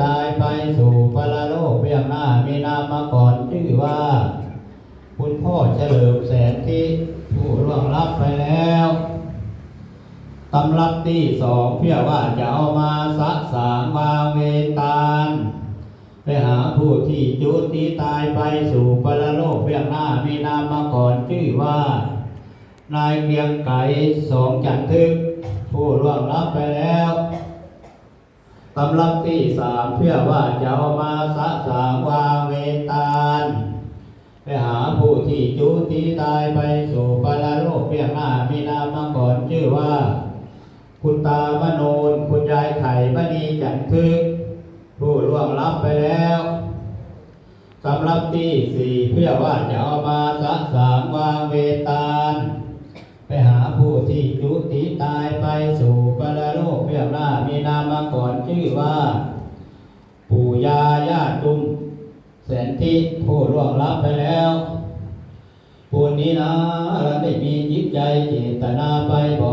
ตายไปสู่ปรโลกเบื้องหน้ามีนามมาก่อนชื่อว่าคุณพ่อเฉลิมแสนที่ผู้ล่วงลับไปแล้วตำรับที่สองเพื่อว่าจะเอามาสะสางวาเวตาลไปหาผู้ที่จุติตายไปสู่ปรโลกเบื้องหน้ามีนามมาก่อนชื่อว่านายเกียงไก่สองจันทึกผู้ล่วงลับไปแล้วตำรับที่สามเพื่อว่าจะเอามาสะสางวาเวตาลไปหาผู้ที่จุติตายไปสู่ปรโลกเบื้องหน้ามีนามมาก่อนชื่อว่าคุณตามโนนคุณยายไข่มณีจันทึกผู้ล่วงลับไปแล้วสำรับที่สี่เพื่อว่าจะเอามาสะสางวาเวตาลไปหาผู้ที่จุติตายไปสู่ปรโลกเบื้องหน้ามีนามมาก่อนชื่อว่าปู่ย่าย่าตุมแสนทิผู้ล่วงลับไปแล้วผู้นี้นะเราได้มีจิตใจเจตนาไปบ่